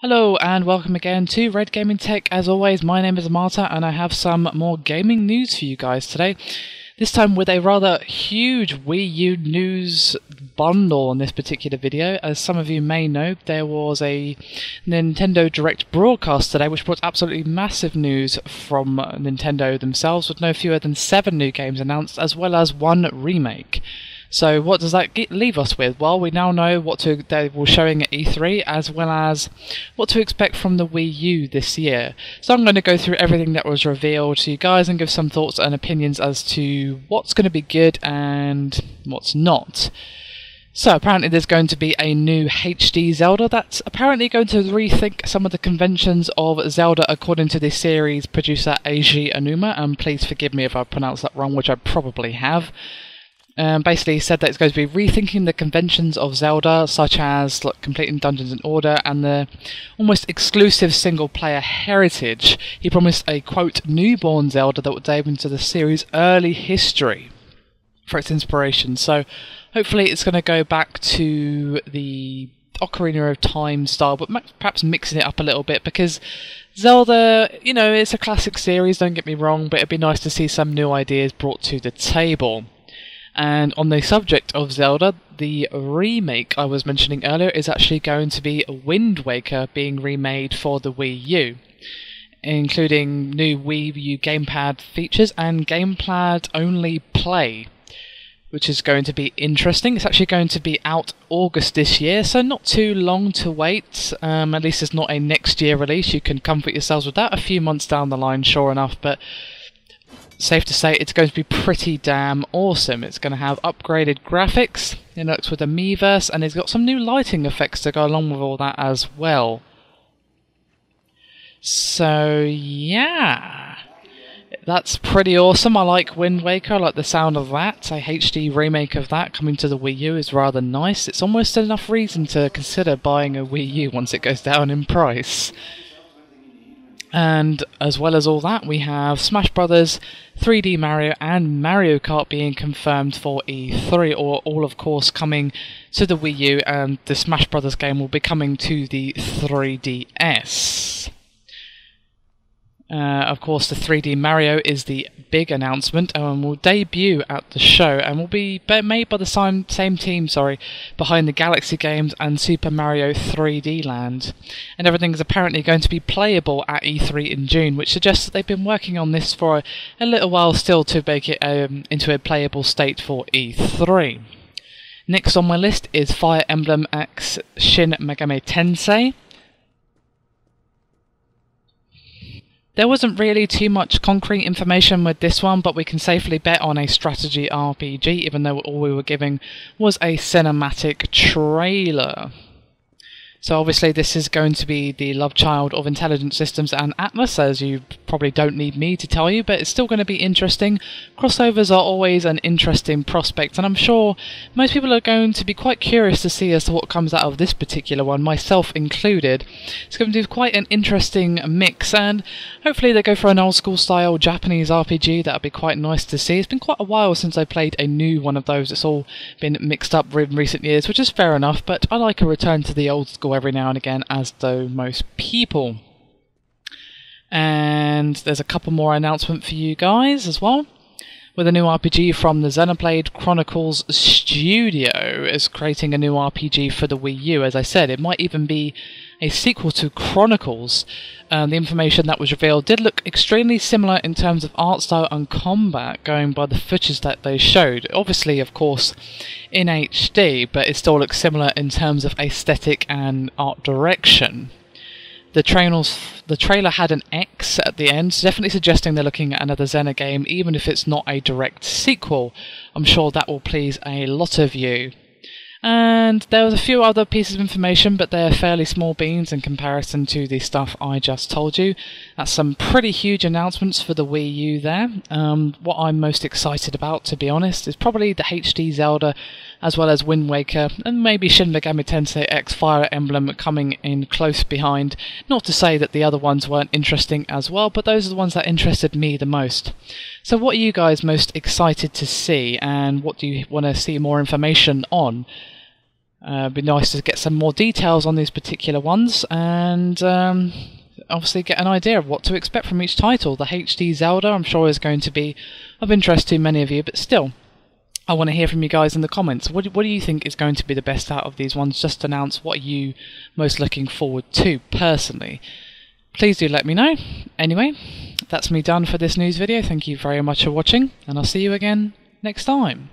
Hello and welcome again to Red Gaming Tech. As always, my name is Amata and I have some more gaming news for you guys today. This time with a rather huge Wii U news bundle in this particular video. As some of you may know, there was a Nintendo Direct broadcast today which brought absolutely massive news from Nintendo themselves, with no fewer than 7 new games announced as well as 1 remake. So what does that leave us with? Well, we now know what they were showing at E3 as well as what to expect from the Wii U this year. So I'm going to go through everything that was revealed to you guys and give some thoughts and opinions as to what's going to be good and what's not. So apparently there's going to be a new HD Zelda that's apparently going to rethink some of the conventions of Zelda according to the series producer Eiji Aonuma, and please forgive me if I pronounce that wrong, which I probably have. Basically, he said that it's going to be rethinking the conventions of Zelda, such as completing Dungeons & Order and the almost exclusive single-player heritage. He promised a, quote, newborn Zelda that would dive into the series' early history for its inspiration. So, hopefully it's going to go back to the Ocarina of Time style, but perhaps mixing it up a little bit, because Zelda, you know, it's a classic series, don't get me wrong, but it'd be nice to see some new ideas brought to the table. And on the subject of Zelda, the remake I was mentioning earlier is actually going to be Wind Waker being remade for the Wii U, including new Wii U gamepad features and gamepad-only play, which is going to be interesting. It's actually going to be out August this year, so not too long to wait. At least it's not a next year release. You can comfort yourselves with that a few months down the line, sure enough, but safe to say it's going to be pretty damn awesome. It's going to have upgraded graphics, it looks with the Miiverse, and it's got some new lighting effects to go along with all that as well. So yeah, that's pretty awesome. I like Wind Waker, I like the sound of that. A HD remake of that coming to the Wii U is rather nice. It's almost enough reason to consider buying a Wii U once it goes down in price. And as well as all that, we have Smash Brothers, 3D Mario and Mario Kart being confirmed for E3, or all of course coming to the Wii U, and the Smash Brothers game will be coming to the 3DS. Of course, the 3D Mario is the big announcement and will debut at the show and will be made by the same team behind the Galaxy games and Super Mario 3D Land. And everything is apparently going to be playable at E3 in June, which suggests that they've been working on this for a little while still to make it into a playable state for E3. Next on my list is Fire Emblem X Shin Megami Tensei. There wasn't really too much concrete information with this one, but we can safely bet on a strategy RPG, even though all we were giving was a cinematic trailer. So obviously this is going to be the love child of Intelligent Systems and Atlas, as you probably don't need me to tell you, but it's still going to be interesting. Crossovers are always an interesting prospect, and I'm sure most people are going to be quite curious to see as to what comes out of this particular one, myself included. It's going to be quite an interesting mix, and hopefully they go for an old school style Japanese RPG. That would be quite nice to see. It's been quite a while since I played a new one of those. It's all been mixed up in recent years, which is fair enough, but I like a return to the old school every now and again, as do most people. And there's a couple more announcements for you guys as well, with a new RPG from the Xenoblade Chronicles Studio is creating a new RPG for the Wii U. As I said, it might even be a sequel to Chronicles. The information that was revealed did look extremely similar in terms of art style and combat, going by the footage that they showed. Obviously, of course, in HD, but it still looks similar in terms of aesthetic and art direction. The trailer had an X at the end, definitely suggesting they're looking at another Xena game, even if it's not a direct sequel. I'm sure that will please a lot of you. And there was a few other pieces of information, but they're fairly small beans in comparison to the stuff I just told you. That's some pretty huge announcements for the Wii U there. What I'm most excited about, to be honest, is probably the HD Zelda, as well as Wind Waker, and maybe Shin Megami Tensei X Fire Emblem coming in close behind. Not to say that the other ones weren't interesting as well, but those are the ones that interested me the most. So what are you guys most excited to see, and what do you want to see more information on? It'd be nice to get some more details on these particular ones, and obviously get an idea of what to expect from each title. The HD Zelda, I'm sure, is going to be of interest to many of you, but still, I want to hear from you guys in the comments. What do you think is going to be the best out of these ones? Just announce what are you most looking forward to, personally. Please do let me know. Anyway, that's me done for this news video. Thank you very much for watching, and I'll see you again next time.